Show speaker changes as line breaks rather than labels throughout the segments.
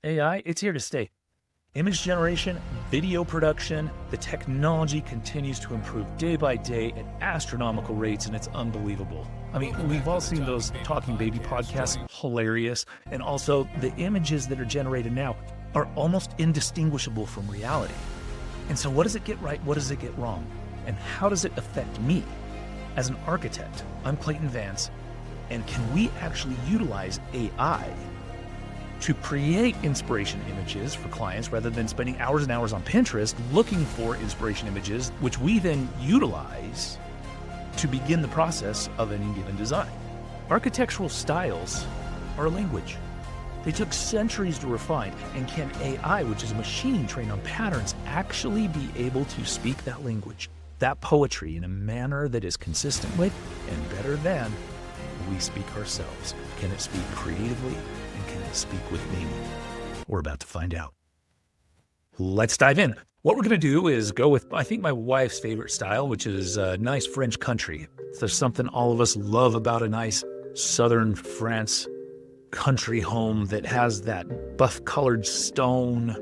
AI, it's here to stay. Image generation, video production, the technology continues to improve day by day at astronomical rates, and it's unbelievable. I mean, we've all seen those Talking Baby podcasts, hilarious, and also the images that are generated now are almost indistinguishable from reality. And so what does it get right? What does it get wrong? And how does it affect me? As an architect, I'm Clayton Vance, and can we actually utilize AI to create inspiration images for clients rather than spending hours and hours on Pinterest looking for inspiration images, which we then utilize to begin the process of any given design? Architectural styles are a language. They took centuries to refine, and can AI, which is a machine trained on patterns, actually be able to speak that language, that poetry, in a manner that is consistent with and better than we speak ourselves? Can it speak creatively, and can it speak with meaning? We're about to find out. Let's dive in. What we're going to do is go with, I think, my wife's favorite style, which is nice French country. There's something all of us love about a nice southern France country home that has that buff-colored stone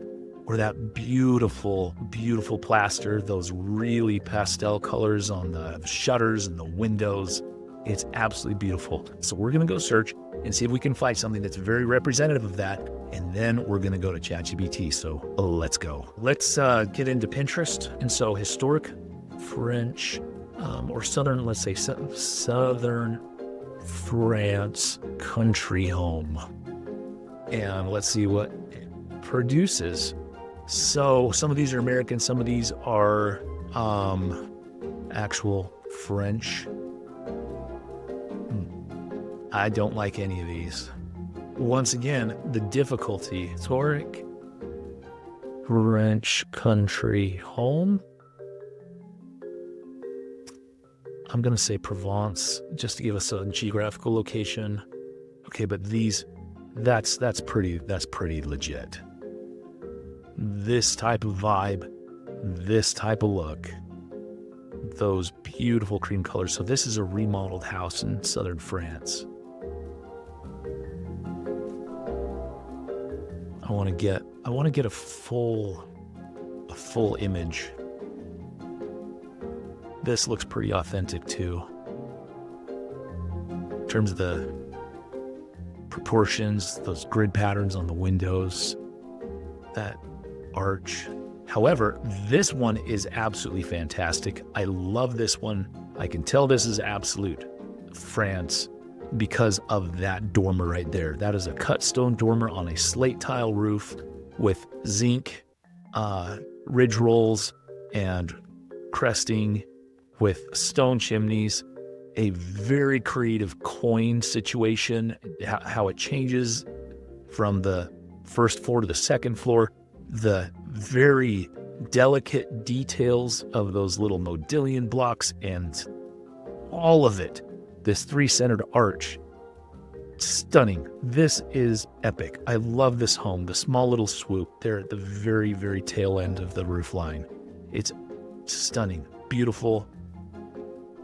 or that beautiful, beautiful plaster, those really pastel colors on the shutters and the windows. It's absolutely beautiful. So we're going to go search and see if we can find something that's very representative of that. And then we're going to go to ChatGPT. So let's go. Let's get into Pinterest. And so historic French or southern, let's say southern France country home. And let's see what it produces. So some of these are American, some of these are actual French. I don't like any of these. Once again, the difficulty. Historic French country home. I'm going to say Provence, just to give us a geographical location. Okay, but these, that's pretty legit. This type of vibe, this type of look, those beautiful cream colors. So this is a remodeled house in southern France. I want to get a full image. This looks pretty authentic too. In terms of the proportions, those grid patterns on the windows, that arch. However, this one is absolutely fantastic. I love this one. I can tell this is absolute France because of that dormer right there. That is a cut stone dormer on a slate tile roof with zinc ridge rolls and cresting with stone chimneys. A very creative coin situation, how it changes from the first floor to the second floor. The very delicate details of those little modillion blocks and all of it. This three-centered arch, stunning. This is epic. I love this home. The small little swoop there at the very, very tail end of the roof line. It's stunning, beautiful.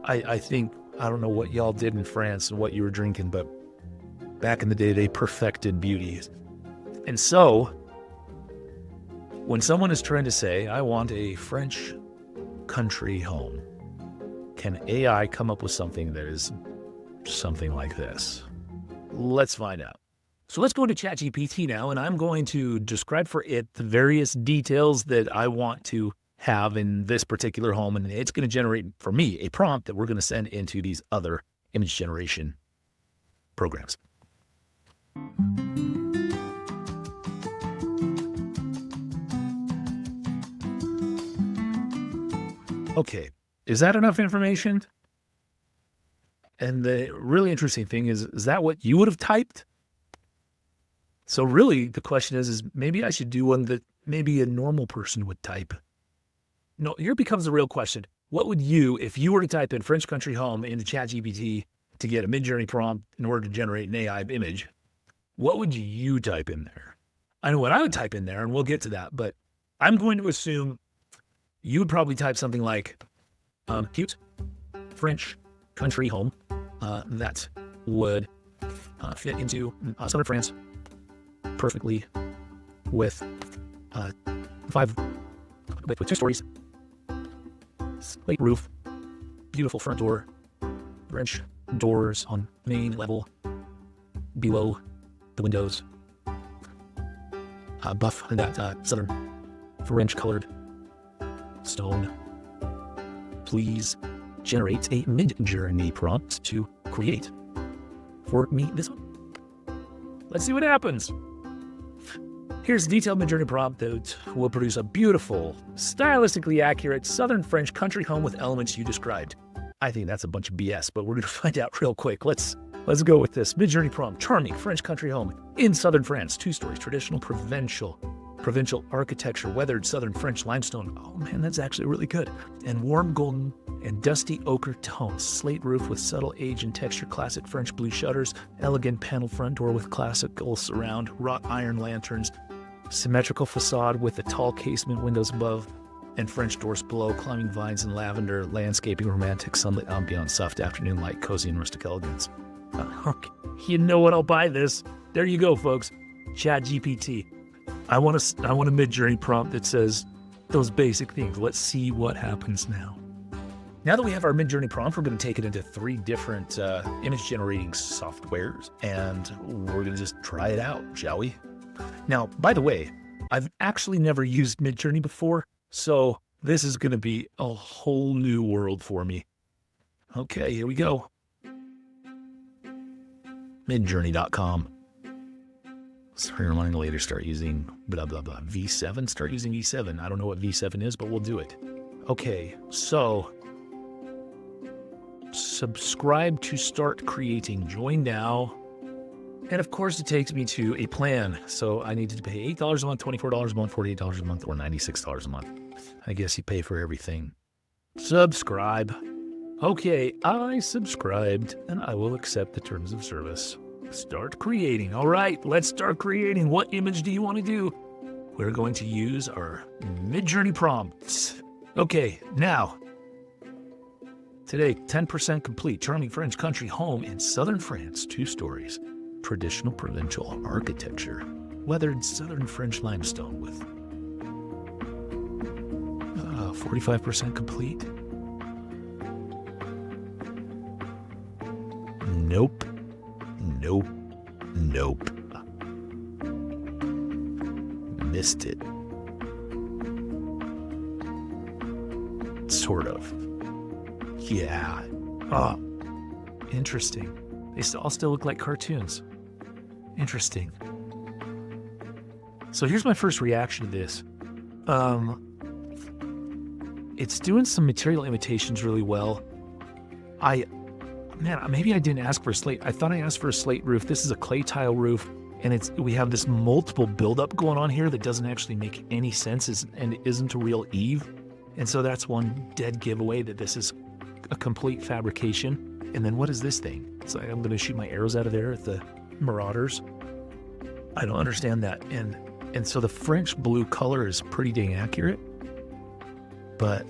I think, I don't know what y'all did in France and what you were drinking, but back in the day, they perfected beauty. And so, when someone is trying to say, I want a French country home, can AI come up with something that is something like this? Let's find out. So let's go to ChatGPT now, and I'm going to describe for it the various details that I want to have in this particular home, and it's going to generate for me a prompt that we're going to send into these other image generation programs. Okay, is that enough information? And the really interesting thing is that what you would have typed? So really the question is maybe I should do one that maybe a normal person would type. No, here becomes the real question. What would you, if you were to type in French country home into ChatGPT to get a mid-journey prompt in order to generate an AI image, what would you type in there? I know what I would type in there, and we'll get to that, but I'm going to assume you would probably type something like cute French country home that would fit into southern France perfectly. with with 2 stories, slate roof, beautiful front door, French doors on main level, below the windows, buff that southern French colored stone. Please generate a mid-journey prompt to create for me this one. Let's see what happens. Here's a detailed mid-journey prompt that will produce a beautiful, stylistically accurate southern French country home with elements you described. I think that's a bunch of BS, but we're going to find out real quick. Let's go with this. Mid-journey prompt: charming French country home in southern France, 2 stories, traditional provincial architecture, weathered southern French limestone. Oh man, that's actually really good. And warm golden and dusty ochre tones. Slate roof with subtle age and texture, classic French blue shutters, elegant panel front door with classical surround, wrought iron lanterns, symmetrical facade with the tall casement windows above and French doors below, climbing vines and lavender, landscaping, romantic sunlit ambiance, soft afternoon light, cozy and rustic elegance. Okay. You know what? I'll buy this. There you go, folks. ChatGPT. I want a mid-journey prompt that says those basic things. Let's see what happens now. Now that we have our mid-journey prompt, we're going to take it into 3 different image generating softwares, and we're going to just try it out, shall we? Now, by the way, I've actually never used Midjourney before, so this is going to be a whole new world for me. Okay, here we go. Midjourney.com. Sorry, reminding later, start using blah, blah, blah. V7, start using V7. I don't know what V7 is, but we'll do it. Okay, so subscribe to start creating. Join now. And of course, it takes me to a plan. So I need to pay $8 a month, $24 a month, $48 a month, or $96 a month. I guess you pay for everything. Subscribe. Okay, I subscribed, and I will accept the terms of service. Start creating. All right, let's start creating. What image do you want to do? We're going to use our Midjourney prompts. Okay, now, today, 10% complete. Charming French country home in southern France, 2 stories. Traditional provincial architecture. Weathered southern French limestone with 45% complete. Nope. Missed it. Sort of. Yeah. Interesting. They all still look like cartoons. Interesting. So here's my first reaction to this. It's doing some material imitations really well. Maybe I didn't ask for a slate. I thought I asked for a slate roof. This is a clay tile roof, and we have this multiple buildup going on here that doesn't actually make any sense, and it isn't a real eave. And so that's one dead giveaway that this is a complete fabrication. And then what is this thing? It's like I'm going to shoot my arrows out of there at the Marauders. I don't understand that. And so the French blue color is pretty dang accurate. But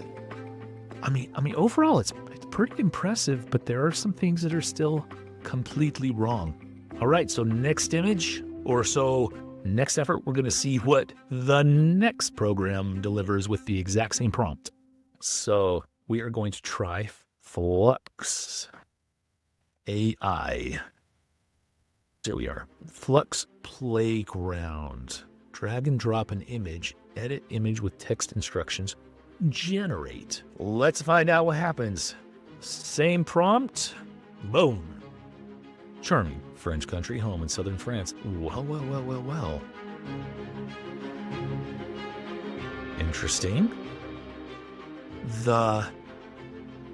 I mean overall it's pretty impressive, but there are some things that are still completely wrong. All right, so next image, next effort, we're going to see what the next program delivers with the exact same prompt. So we are going to try Flux AI. There we are. Flux Playground. Drag and drop an image. Edit image with text instructions. Generate. Let's find out what happens. Same prompt. Boom. Charming French country home in southern France. Well. Interesting. The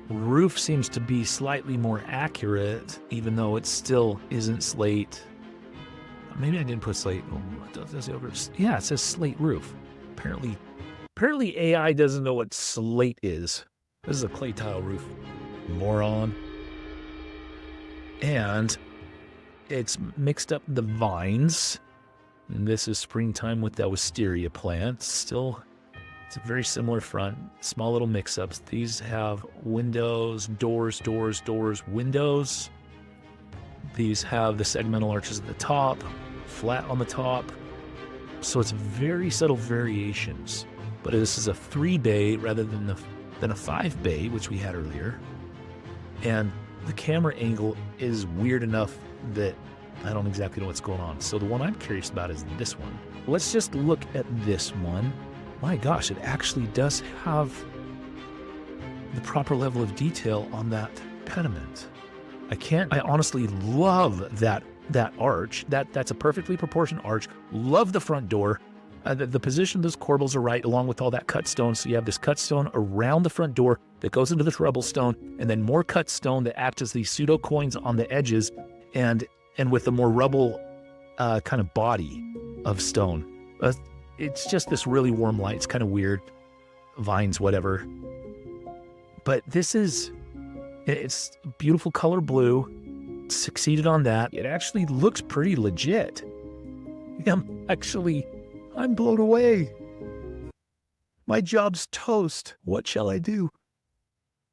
roof seems to be slightly more accurate, even though it still isn't slate. Maybe I didn't put slate. Yeah, it says slate roof. Apparently AI doesn't know what slate is. This is a clay tile roof. Moron. And it's mixed up the vines. And this is springtime with the wisteria plants. Still, it's a very similar front. Small little mix-ups. These have windows, doors, windows. These have the segmental arches at the top, flat on the top, So it's very subtle variations, but this is a 3-bay rather than a 5-bay, which we had earlier. And the camera angle is weird enough that I don't exactly know what's going on. So the one I'm curious about is this one. Let's just look at this one. My gosh, it actually does have the proper level of detail on that pediment. I honestly love that arch. That's a perfectly proportioned arch. Love the front door. The position of those corbels are right, along with all that cut stone. So you have this cut stone around the front door that goes into this rubble stone, and then more cut stone that act as these pseudo coins on the edges, and with the more rubble kind of body of stone. It's just this really warm light. It's kind of weird. Vines, whatever. But it's beautiful color blue. Succeeded on that. It actually looks pretty legit. I'm blown away. My job's toast. What shall I do?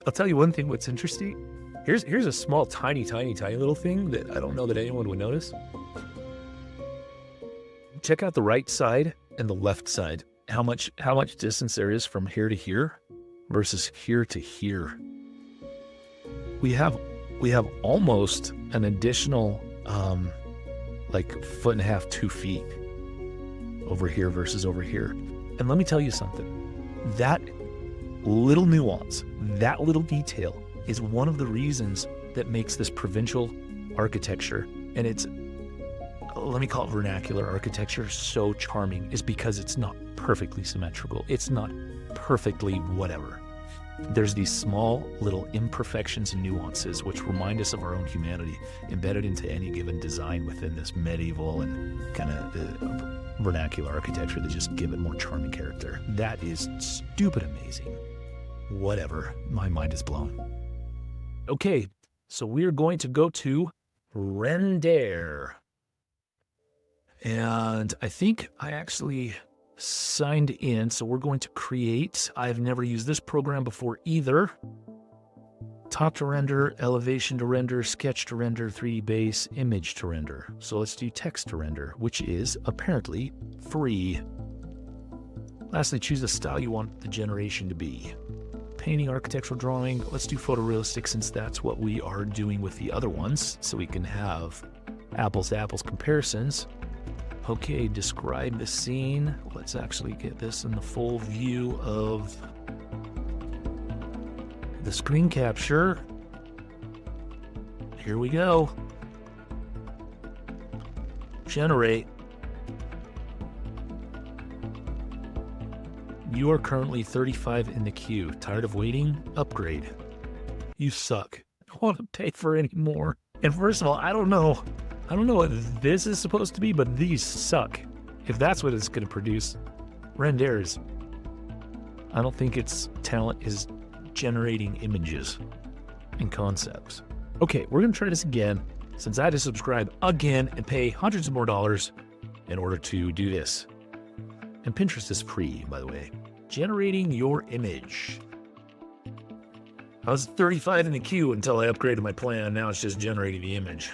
I'll tell you one thing what's interesting. Here's a small, tiny little thing that I don't know that anyone would notice. Check out the right side and the left side. How much distance there is from here to here versus here to here. We have almost an additional like 1.5 to 2 feet over here versus over here. And let me tell you something. That little nuance, that little detail is one of the reasons that makes this provincial architecture, and it's, let me call it vernacular architecture, so charming, is because it's not perfectly symmetrical. It's not perfectly whatever. There's these small little imperfections and nuances which remind us of our own humanity embedded into any given design within this medieval and kind of vernacular architecture that just give it more charming character. That is stupid amazing. Whatever, my mind is blown. Okay, so we're going to go to render. And I think I actually signed in, so we're going to create. I've never used this program before either. Top to render, elevation to render, sketch to render, 3D base, image to render. So let's do text to render, which is apparently free. Lastly, choose the style you want the generation to be. Painting, architectural drawing, let's do photorealistic since that's what we are doing with the other ones, so we can have apples to apples comparisons. Okay, describe the scene. Let's actually get this in the full view of the screen capture. Here we go. Generate. You are currently 35 in the queue. Tired of waiting? Upgrade. You suck. I don't want to pay for any more. And first of all, I don't know what this is supposed to be, but these suck. If that's what it's going to produce, renders. I don't think its talent is generating images and concepts. Okay, we're going to try this again, since I had to subscribe again and pay hundreds of more dollars in order to do this. And Pinterest is free, by the way. Generating your image. I was 35 in the queue until I upgraded my plan. Now it's just generating the image.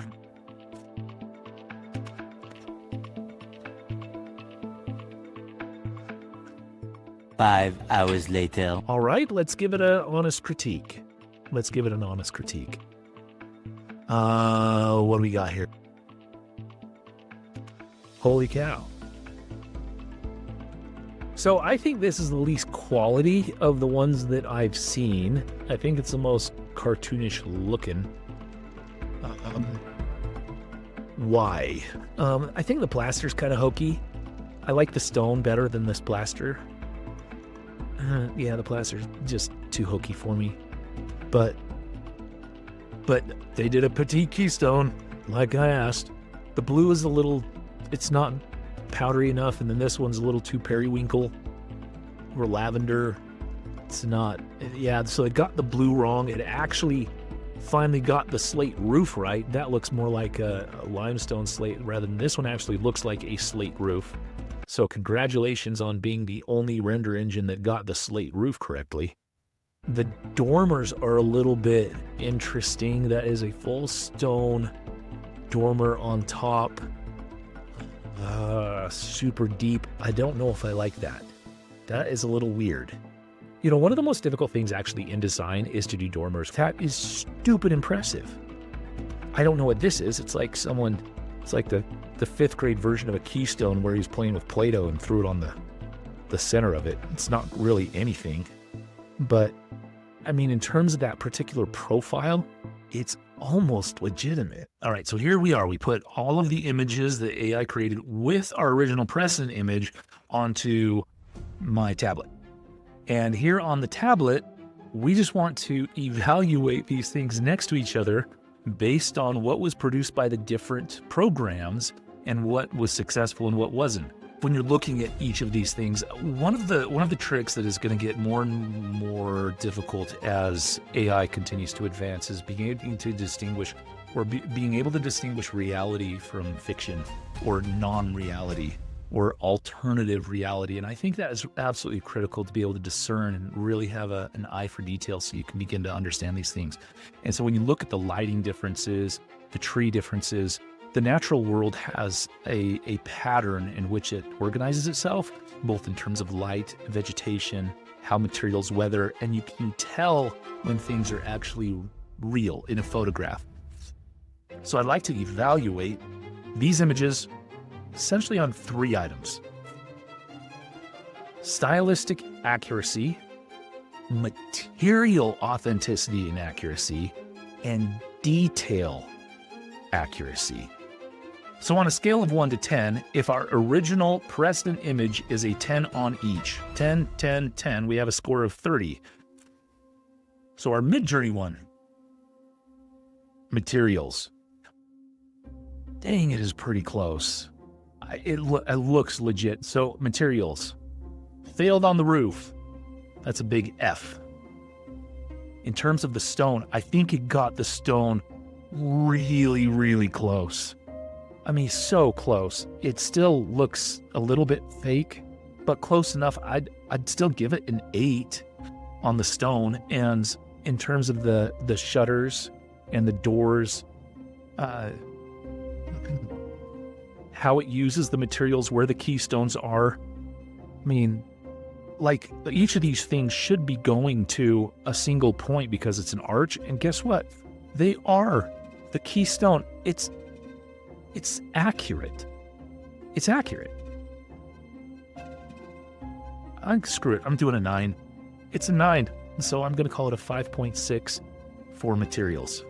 Five hours later.
All right, let's give it an honest critique. What do we got here? Holy cow. So I think this is the least quality of the ones that I've seen. I think it's the most cartoonish looking. Why? I think the plaster's kind of hokey. I like the stone better than this plaster. Yeah, the plaster's just too hokey for me. But they did a petite keystone, like I asked. The blue is it's not powdery enough, and then this one's a little too periwinkle or lavender. It's not, yeah, so it got the blue wrong. It actually finally got the slate roof right. That looks more like a limestone slate rather than this one actually looks like a slate roof. So congratulations on being the only render engine that got the slate roof correctly. The dormers are a little bit interesting. That is a full stone dormer on top. super deep. I don't know if I like that. That is a little weird. You know, one of the most difficult things actually in design is to do dormers. That is stupid impressive. I don't know what this is. It's like the fifth grade version of a keystone where he's playing with Play-Doh and threw it on the center of it. It's not really anything. But, I mean, in terms of that particular profile, it's almost legitimate. All right, so here we are. We put all of the images that AI created with our original precedent image onto my tablet. And here on the tablet, we just want to evaluate these things next to each other based on what was produced by the different programs and what was successful and what wasn't. When you're looking at each of these things, one of the tricks that is going to get more and more difficult as AI continues to advance is being able to distinguish reality from fiction or non-reality or alternative reality. And I think that is absolutely critical to be able to discern and really have an eye for detail so you can begin to understand these things. And so when you look at the lighting differences, the tree differences, the natural world has a pattern in which it organizes itself, both in terms of light, vegetation, how materials weather, and you can tell when things are actually real in a photograph. So I'd like to evaluate these images essentially on 3 items: stylistic accuracy, material authenticity and accuracy, and detail accuracy. So on a scale of 1 to 10, if our original precedent image is a 10 on each, 10, 10, 10, we have a score of 30. So our mid-journey one, materials. Dang, it is pretty close. It looks legit. So materials, failed on the roof. That's a big F. In terms of the stone, I think it got the stone really, really close. I mean, so close. It still looks a little bit fake, but close enough. I'd still give it an 8 on the stone. And in terms of the shutters and the doors, how it uses the materials, where the keystones are. I mean, like, each of these things should be going to a single point because it's an arch. And guess what? They are. The keystone, it's accurate. It's accurate. Screw it. I'm doing a 9. It's a 9. So I'm going to call it a 5.6 for materials.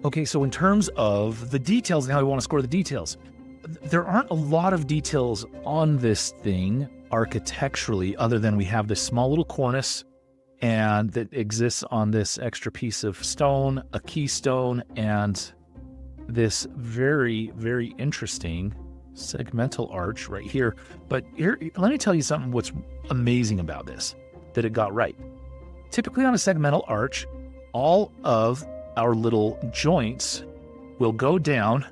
Okay, so in terms of the details and how we want to score the details, there aren't a lot of details on this thing architecturally, other than we have this small little cornice and that exists on this extra piece of stone, a keystone, and this very, very interesting segmental arch right here. But here, let me tell you something what's amazing about this, that it got right. Typically on a segmental arch, all of our little joints will go down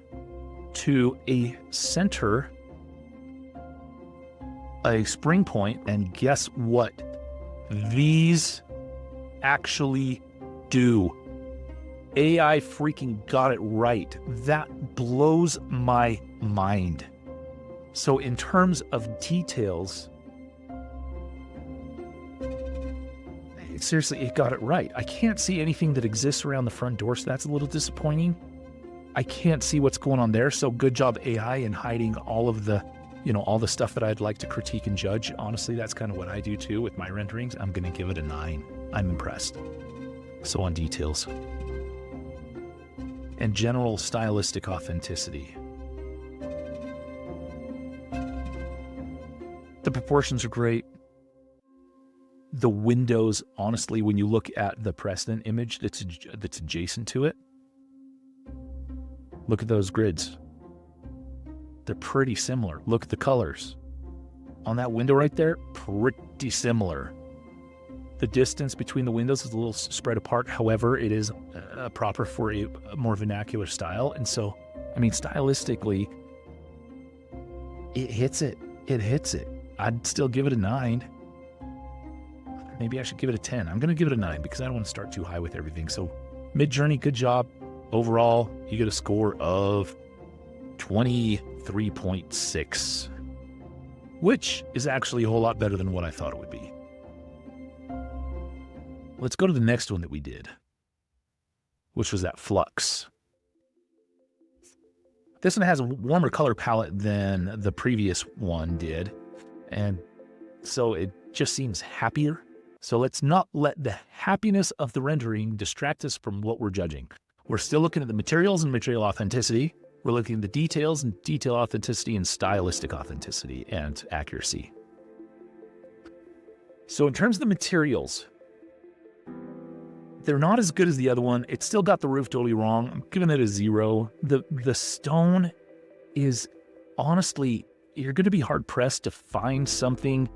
to a center, a spring point, and guess what? These actually do. AI freaking got it right. That blows my mind. So in terms of details, seriously, it got it right. I can't see anything that exists around the front door, so that's a little disappointing. I can't see what's going on there, so good job AI in hiding all of the, all the stuff that I'd like to critique and judge. Honestly, that's kind of what I do too with my renderings. I'm going to give it a 9. I'm impressed. So on details. And general stylistic authenticity. The proportions are great. The windows, honestly, when you look at the precedent image that's adjacent to it, look at those grids. They're pretty similar. Look at the colors. On that window right there, pretty similar. The distance between the windows is a little spread apart. However, it is proper for a more vernacular style. And so, I mean, stylistically, it hits it. It hits it. I'd still give it a 9. Maybe I should give it a 10. I'm going to give it a 9 because I don't want to start too high with everything. So Mid-Journey, good job. Overall, you get a score of 23.6, which is actually a whole lot better than what I thought it would be. Let's go to the next one that we did, which was that Flux. This one has a warmer color palette than the previous one did, and so it just seems happier. So let's not let the happiness of the rendering distract us from what we're judging. We're still looking at the materials and material authenticity. We're looking at the details and detail authenticity and stylistic authenticity and accuracy. So in terms of the materials, they're not as good as the other one. It's still got the roof totally wrong. I'm giving it a 0. The stone is, honestly, you're going to be hard-pressed to find something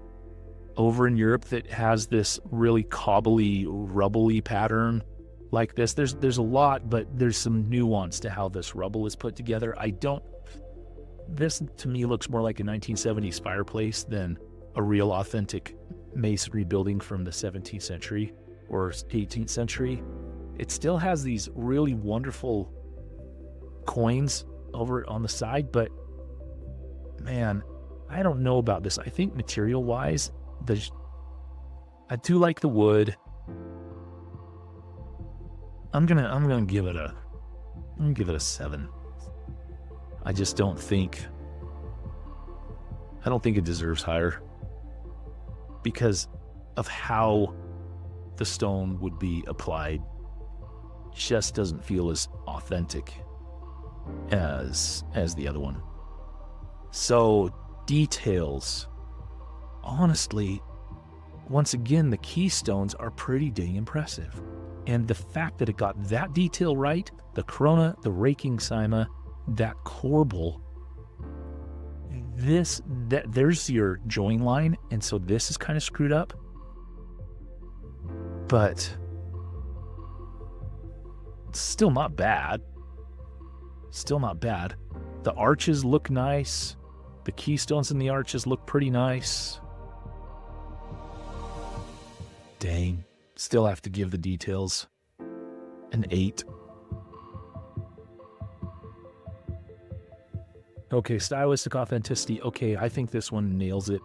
over in Europe that has this really cobbly, rubbly pattern like this. There's a lot, but there's some nuance to how this rubble is put together. This to me looks more like a 1970s fireplace than a real authentic masonry building from the 17th century or 18th century. It still has these really wonderful coins over on the side, but man, I don't know about this. I think material-wise, I do like the wood. I'm gonna give it a 7. I don't think it deserves higher because of how the stone would be applied. Just doesn't feel as authentic as the other one. So details, honestly, once again, the keystones are pretty dang impressive. And the fact that it got that detail right, the corona, the raking cyma, that corbel, there's your join line, and so this is kind of screwed up. But it's still not bad. Still not bad. The arches look nice. The keystones in the arches look pretty nice. Dang. Still have to give the details an 8. Okay, stylistic authenticity. Okay, I think this one nails it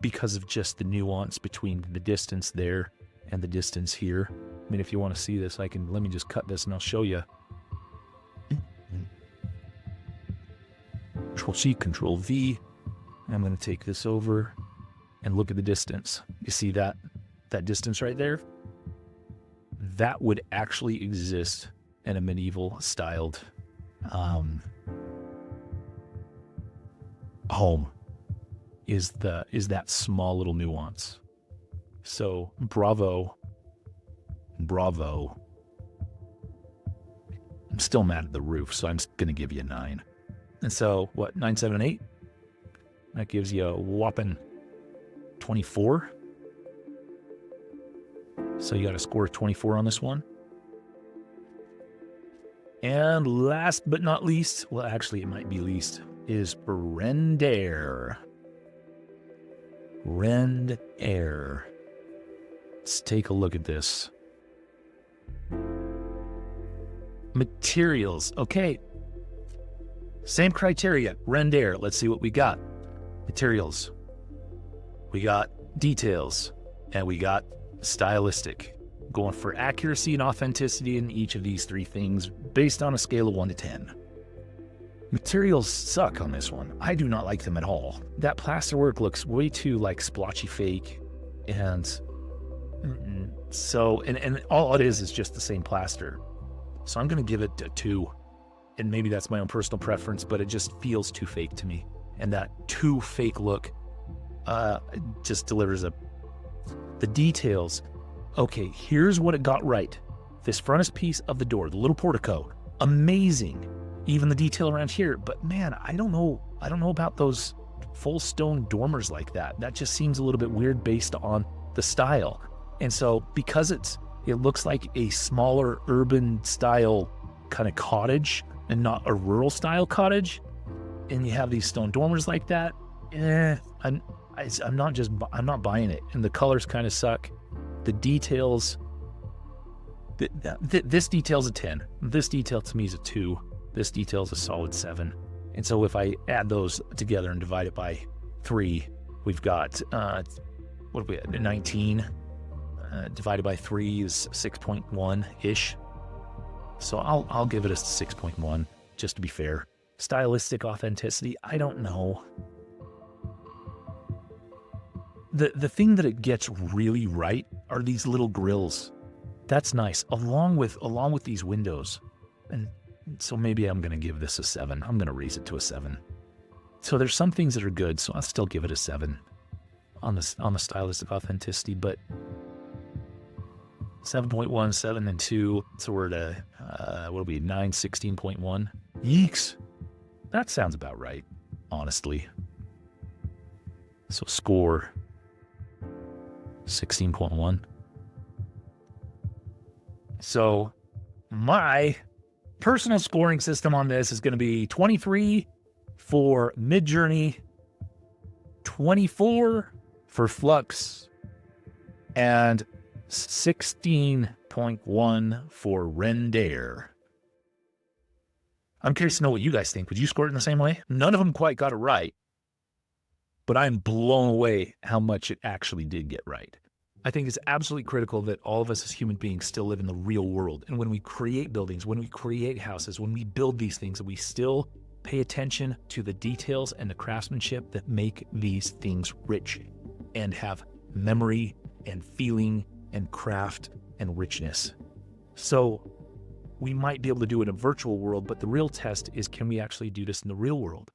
because of just the nuance between the distance there and the distance here. I mean, if you want to see this, let me just cut this and I'll show you. Control-C, Control-V. I'm going to take this over and look at the distance. You see that distance right there? That would actually exist in a medieval styled home, is that small little nuance. So bravo. I'm still mad at the roof, so I'm going to give you a 9. And so what, 9, 7, and 8? That gives you a whopping 24. So you got to score 24 on this one. And last but not least, well, actually it might be least, is render. Render. Let's take a look at this. Materials. Okay. Same criteria. Render. Let's see what we got. Materials. We got details. And we got stylistic. Going for accuracy and authenticity in each of these 3 things based on a scale of 1 to 10. Materials suck on this one. I do not like them at all. That plasterwork looks way too like splotchy fake, and so all it is just the same plaster. So I'm going to give it a 2, and maybe that's my own personal preference, but it just feels too fake to me, and that too fake look just delivers the details. Okay, here's what it got right. This frontispiece of the door, the little portico, amazing. Even the detail around here, but man, I don't know about those full stone dormers like that. That just seems a little bit weird based on the style. And so because it looks like a smaller urban style kind of cottage and not a rural style cottage, and you have these stone dormers like that, I'm not buying it. And the colors kind of suck. The details, this detail's a 10. This detail to me is a 2. This detail is a solid 7. And so if I add those together and divide it by 3, we've got, what do we have, 19 divided by 3 is 6.1-ish. So I'll give it a 6.1, just to be fair. Stylistic authenticity, I don't know. The thing that it gets really right are these little grills. That's nice, along with these windows. And so maybe I'm going to give this a 7. I'm going to raise it to a 7. So there's some things that are good, so I'll still give it a 7 on the stylistic authenticity, but 7.1, 7, and 2, so we're at what will be 9, 16.1. Yeeks! That sounds about right, honestly. So score 16.1. So my personal scoring system on this is going to be 23 for Midjourney, 24 for Flux, and 16.1 for Render. I'm curious to know what you guys think. Would you score it in the same way? None of them quite got it right, but I'm blown away how much it actually did get right. I think it's absolutely critical that all of us as human beings still live in the real world. And when we create buildings, when we create houses, when we build these things, we still pay attention to the details and the craftsmanship that make these things rich and have memory and feeling and craft and richness. So we might be able to do it in a virtual world, but the real test is, can we actually do this in the real world?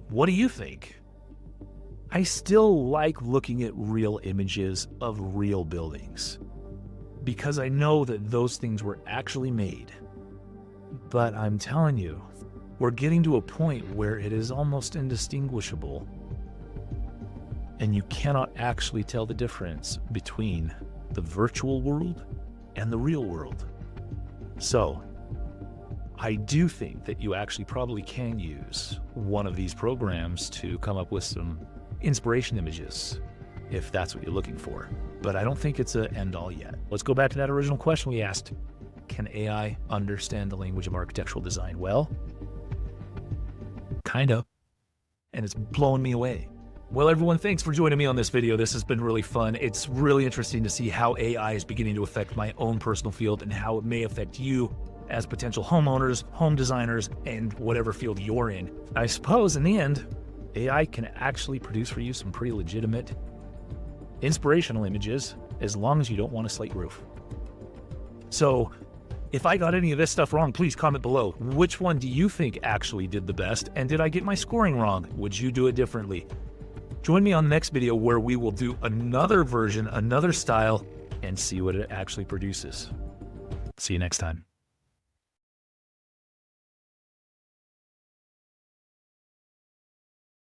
What do you think? I still like looking at real images of real buildings because I know that those things were actually made. But I'm telling you, we're getting to a point where it is almost indistinguishable, and you cannot actually tell the difference between the virtual world and the real world. So I do think that you actually probably can use one of these programs to come up with some inspiration images, if that's what you're looking for. But I don't think it's an end-all yet. Let's go back to that original question we asked. Can AI understand the language of architectural design? Well, kind of. And it's blowing me away. Well, everyone, thanks for joining me on this video. This has been really fun. It's really interesting to see how AI is beginning to affect my own personal field and how it may affect you as potential homeowners, home designers, and whatever field you're in. I suppose in the end, AI can actually produce for you some pretty legitimate, inspirational images as long as you don't want a slate roof. So if I got any of this stuff wrong, please comment below. Which one do you think actually did the best? And did I get my scoring wrong? Would you do it differently? Join me on the next video where we will do another version, another style, and see what it actually produces. See you next time.